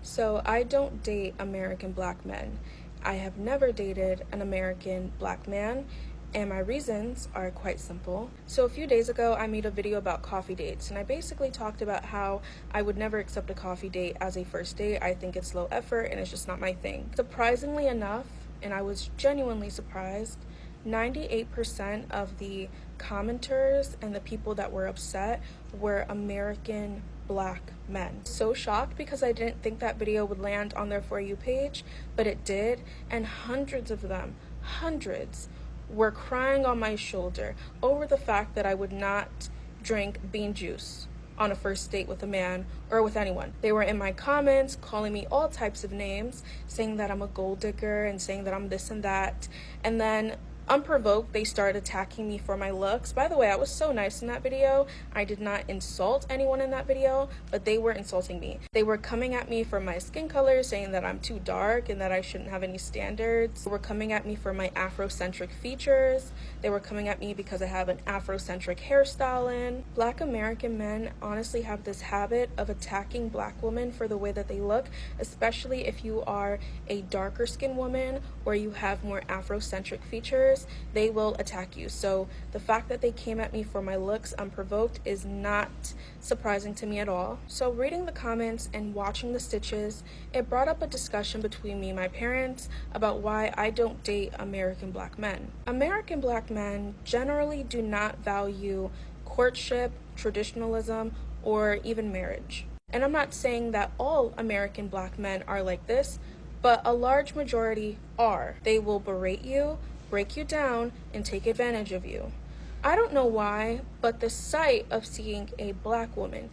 So I don't date American black men. I have never dated an American black man, and my reasons are quite simple. So a few days ago, I made a video about coffee dates, and I basically talked about how I would never accept a coffee date as a first date. I think it's low effort and it's just not my thing. Surprisingly enough, and I was genuinely surprised, 98% of the commenters and the people that were upset were American black men. So shocked because I didn't think that video would land on their For You page, but it did, and hundreds of them, hundreds, were crying on my shoulder over the fact that I would not drink bean juice on a first date with a man or with anyone. They were in my comments calling me all types of names, saying that I'm a gold digger and saying that I'm this and that. And then unprovoked, they started attacking me for my looks. By the way, I was so nice in that video. I did not insult anyone in that video, but they were insulting me. They were coming at me for my skin color, saying that I'm too dark and that I shouldn't have any standards. They were coming at me for my Afrocentric features. They were coming at me because I have an Afrocentric hairstyle in. Black American men honestly have this habit of attacking black women for the way that they look, especially if you are a darker skinned woman or you have more Afrocentric features. They will attack you. So the fact that they came at me for my looks unprovoked is not surprising to me at all. So reading the comments and watching the stitches, it brought up a discussion between me and my parents about why I don't date American black men. American black men generally do not value courtship, traditionalism, or even marriage. And I'm not saying that all American black men are like this, but a large majority are. They will berate you, break you down, and take advantage of you. I don't know why, but the sight of seeing a black woman,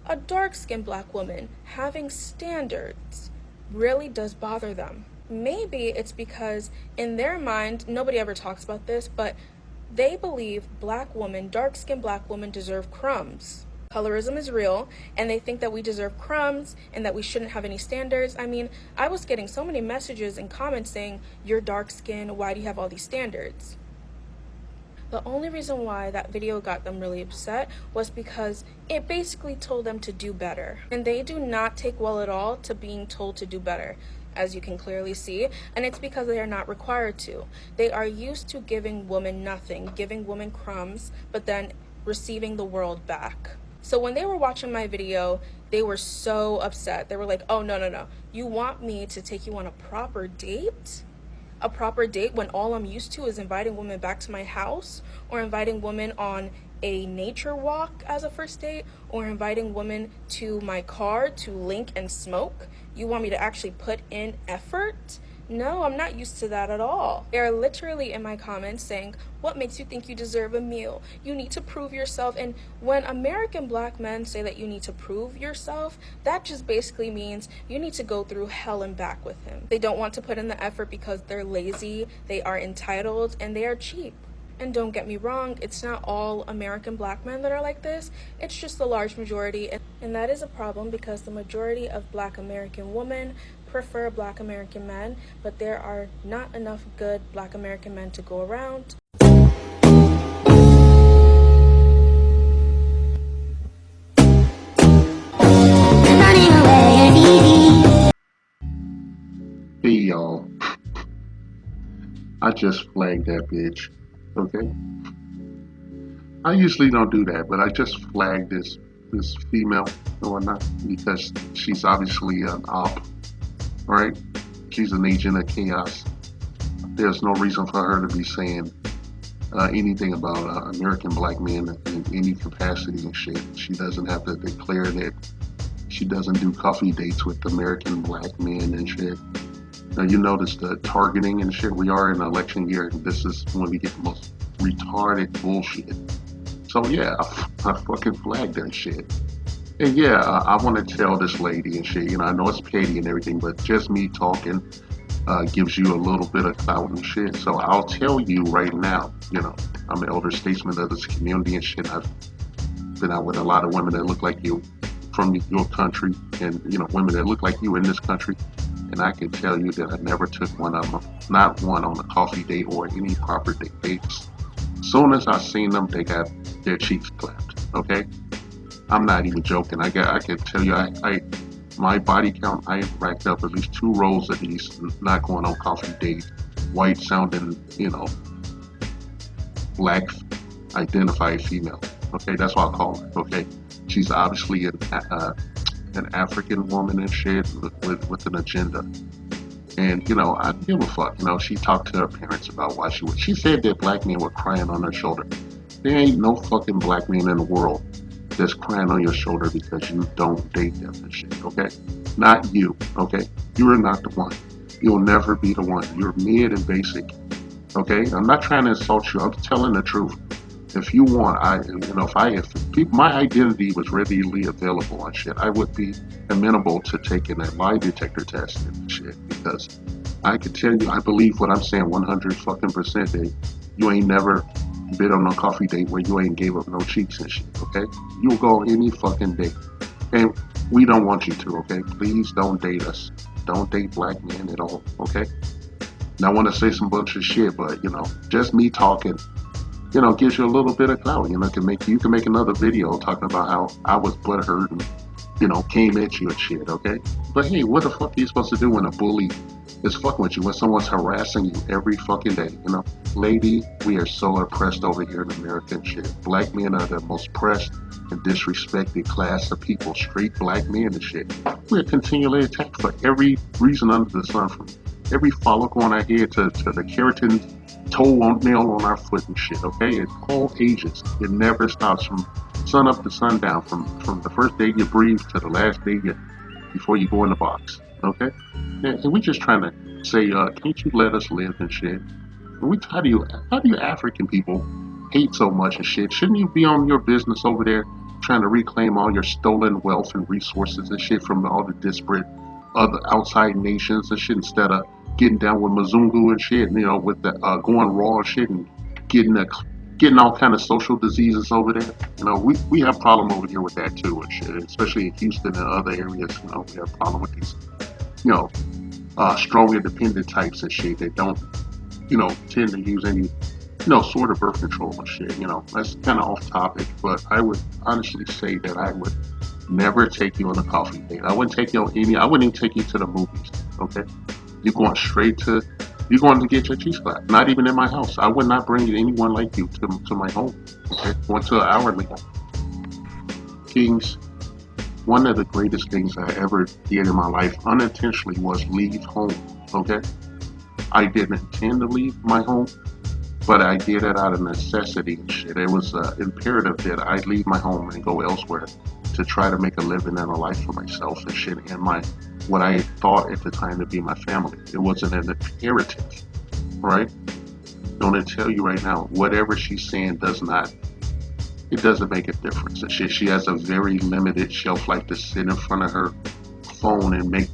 a dark-skinned black woman, having standards really does bother them. Maybe it's because in their mind, nobody ever talks about this, but they believe black women, dark-skinned black women deserve crumbs. Colorism is real, and they think that we deserve crumbs and that we shouldn't have any standards. I mean, I was getting so many messages and comments saying, "You're dark skinned, why do you have all these standards?" The only reason why that video got them really upset was because it basically told them to do better. And they do not take well at all to being told to do better, as you can clearly see, and it's because they are not required to. They are used to giving women nothing, giving women crumbs, but then receiving the world back. So when they were watching my video, they were so upset. They were like, "Oh, no, no, no. You want me to take you on a proper date? A proper date when all I'm used to is inviting women back to my house, or inviting women on a nature walk as a first date, or inviting women to my car to link and smoke? You want me to actually put in effort? No, I'm not used to that at all." They are literally in my comments saying, "What makes you think you deserve a meal? You need to prove yourself." And when American black men say that you need to prove yourself, that just basically means you need to go through hell and back with him. They don't want to put in the effort because they're lazy, they are entitled, and they are cheap. And don't get me wrong, it's not all American black men that are like this. It's just the large majority. And that is a problem because the majority of black American women prefer black American men, but there are not enough good black American men to go around. Hey y'all, I just flagged that bitch. Okay, I usually don't do that, but I just flagged this female or whatnot because she's obviously an op, right? She's an agent of chaos. There's no reason for her to be saying anything about American black men in any capacity and shit. She doesn't have to declare that she doesn't do coffee dates with American black men and shit. Now you notice the targeting and shit. We are in an election year. This is when we get the most retarded bullshit. So yeah, I fucking flagged that shit. And yeah, I want to tell this lady and shit. You know, I know it's petty and everything, but just me talking gives you a little bit of clout and shit. So I'll tell you right now. You know, I'm an elder statesman of this community and shit. I've been out with a lot of women that look like you from your country, and you know, women that look like you in this country. And I can tell you that I never took one of them, not one on a coffee date or any proper date. Soon as I seen them, they got their cheeks clapped. Okay, I'm not even joking. I can tell you, My body count, I racked up at least 2 rows of these not going on coffee date, white sounding, black identified female. Okay, that's what I call her. Okay, she's obviously an African woman and shit with an agenda. And I don't give a fuck. She talked to her parents about why she was. She said that black men were crying on her shoulder. There ain't no fucking black man in the world that's crying on your shoulder because you don't date them and shit. Okay, not you. Okay, you are not the one. You'll never be the one. You're mid and basic. Okay, I'm not trying to insult you. I'm telling the truth. If you want, if people, my identity was readily available and shit, I would be amenable to taking a lie detector test and shit because I can tell you, I believe what I'm saying 100 fucking percent that you ain't never been on a coffee date where you ain't gave up no cheeks and shit, okay? You'll go any fucking day. And we don't want you to, okay? Please don't date us. Don't date black men at all, okay? And I want to say some bunch of shit, but just me talking gives you a little bit of clout. You can make another video talking about how I was butthurt and came at you and shit. Okay, but hey, what the fuck are you supposed to do when a bully is fucking with you? When someone's harassing you every fucking day? Lady, we are so oppressed over here in America and shit. Black men are the most oppressed and disrespected class of people. Straight black men and shit. We are continually attacked for every reason under the sun, from every follicle on our head to the keratin toenail on our foot and shit, okay? At all ages. It never stops from sun up to sundown, from the first day you breathe to the last day before you go in the box, okay? And we just trying to say, can't you let us live and shit? And how do you African people hate so much and shit? Shouldn't you be on your business over there trying to reclaim all your stolen wealth and resources and shit from all the disparate other outside nations and shit instead of getting down with Mzungu and shit, with the going raw and shit and getting getting all kind of social diseases over there. We have problem over here with that too and shit, especially in Houston and other areas. We have problem with these, strong independent types and shit that don't, tend to use any, sort of birth control and shit. That's kind of off topic, but I would honestly say that I would never take you on a coffee date. I wouldn't take you on I wouldn't even take you to the movies. Okay, you're going to get your cheese clapped. Not even in my house. I would not bring anyone like you to my home. Okay, going to an hourly home. Kings, one of the greatest things I ever did in my life unintentionally was leave home. Okay, I didn't intend to leave my home, but I did it out of necessity and shit. It was imperative that I leave my home and go elsewhere to try to make a living and a life for myself and shit, and what I thought at the time to be my family. It wasn't an imperative, right? I'm gonna tell you right now, whatever she's saying doesn't make a difference. And she has a very limited shelf life to sit in front of her phone and make,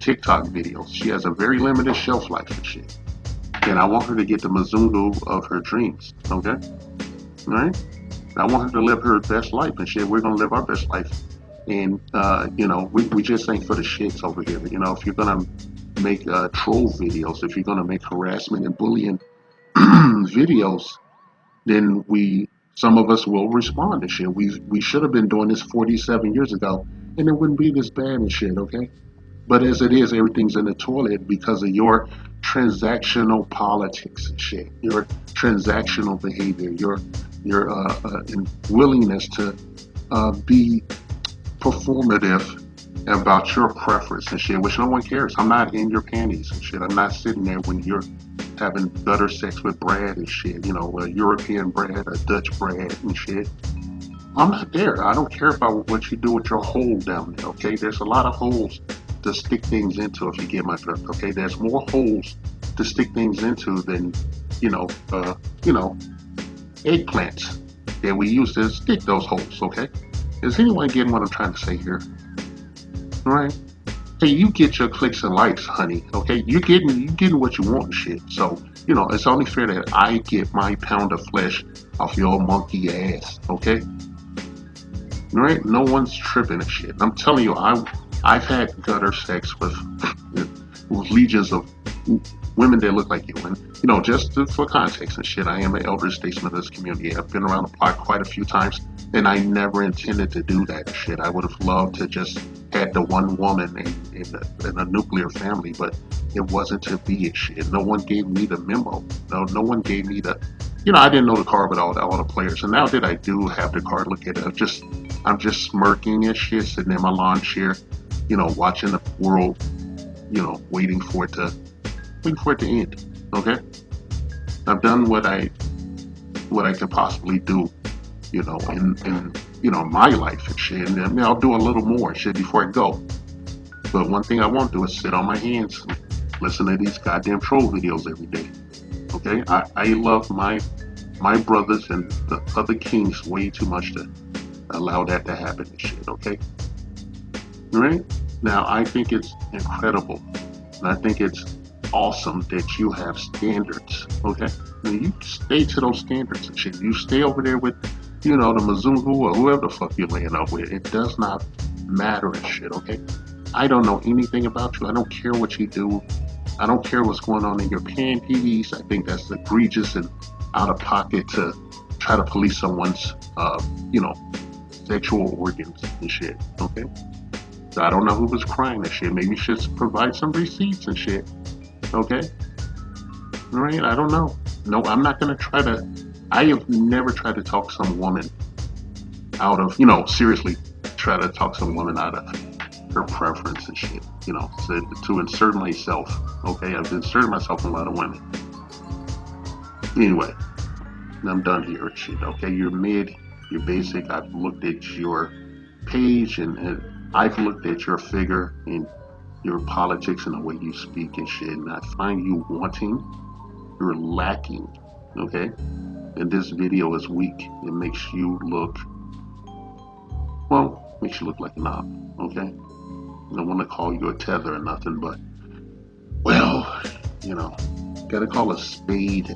TikTok videos. She has a very limited shelf life and shit. And I want her to get the Mzungu of her dreams, okay? All right? I want her to live her best life and shit. We're gonna live our best life. And we just ain't for the shits over here. If you're gonna make troll videos, if you're gonna make harassment and bullying videos, then some of us will respond to shit. We should have been doing this 47 years ago, and it wouldn't be this bad and shit, okay? But as it is, everything's in the toilet because of your transactional politics and shit, your transactional behavior, your willingness to be performative about your preference and shit, which no one cares. I'm not in your panties and shit. I'm not sitting there when you're having gutter sex with Brad and shit, a European Brad, a Dutch Brad and shit. I'm not there. I don't care about what you do with your hole down there, okay? There's a lot of holes to stick things into, if you get my drift, okay? There's more holes to stick things into than, eggplants that we use to stick those holes, okay? Is anyone getting what I'm trying to say here? All right? Hey, you get your clicks and likes, honey, okay? You getting what you want and shit. So, it's only fair that I get my pound of flesh off your monkey ass, okay? Right? No one's tripping and shit. I'm telling you, I've had gutter sex with legions of women that look like you. And, for context and shit, I am an elder statesman of this community. I've been around the block quite a few times, and I never intended to do that shit. I would have loved to just had the one woman in a nuclear family, but it wasn't to be and shit. No one gave me the memo. No one gave me the, I didn't know the card with all the players. And now that I do have the card, look at it. I'm just smirking and shit, sitting in my lawn chair, watching the world, waiting for it to end. Okay, I've done what I could possibly do, in my life and shit. And I mean, I'll do a little more shit before I go. But one thing I won't do is sit on my hands and listen to these goddamn troll videos every day. Okay, I love my brothers and the other kings way too much to allow that to happen and shit. Okay, all right. Now I think it's incredible, and I think it's awesome that you have standards. Okay, and you stay to those standards and shit. You stay over there with, the Mzungu or whoever the fuck you're laying up with. It does not matter and shit. Okay, I don't know anything about you. I don't care what you do. I don't care what's going on in your panties. I think that's egregious and out of pocket to try to police someone's, sexual organs and shit. Okay, so I don't know who was crying and shit. Maybe you should provide some receipts and shit. Okay, all right. I don't know. No, I'm not gonna try to. I have never tried to talk some woman out of, seriously, try to talk some woman out of her preference and shit, to insert myself. Okay, I've inserted myself in a lot of women. Anyway, I'm done here and shit. Okay, you're mid, you're basic. I've looked at your page and I've looked at your figure and your politics and the way you speak and shit, and I find you wanting, you're lacking. Okay, and this video is weak. It makes you look, makes you look like an op. Okay, I don't want to call you a tether or nothing, but gotta call a spade,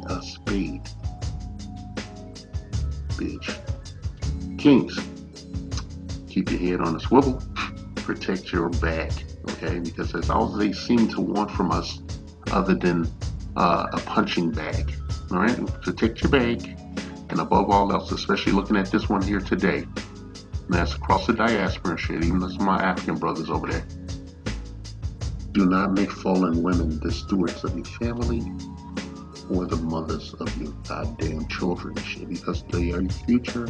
bitch. Kings, keep your head on a swivel, protect your bag, okay, because that's all they seem to want from us other than a punching bag. All right, protect your bag, and above all else, especially looking at this one here today, and that's across the diaspora and shit, even as my African brothers over there. Do not make fallen women the stewards of your family or the mothers of your goddamn children and shit, because they are your future,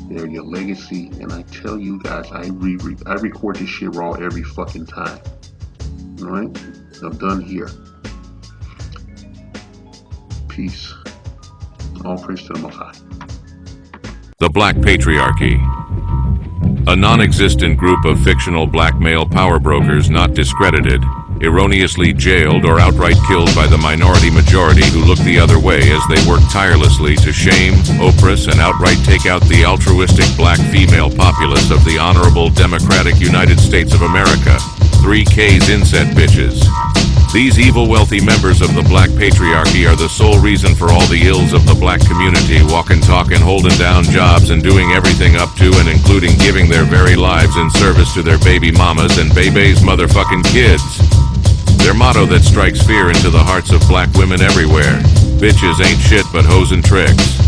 they're your legacy, and I tell you guys, I record this shit raw every fucking time. All right, I'm done here. Peace. All praise to the Most High. The Black Patriarchy. A non-existent group of fictional black male power brokers not discredited, erroneously jailed or outright killed by the minority majority who look the other way as they work tirelessly to shame, oppress, and outright take out the altruistic black female populace of the honorable democratic United States of America. 3K's inset bitches. These evil wealthy members of the black patriarchy are the sole reason for all the ills of the black community, walking, talking, holding down jobs, and doing everything up to and including giving their very lives in service to their baby mamas and baby's motherfucking kids. Their motto that strikes fear into the hearts of black women everywhere: bitches ain't shit but hoes and tricks.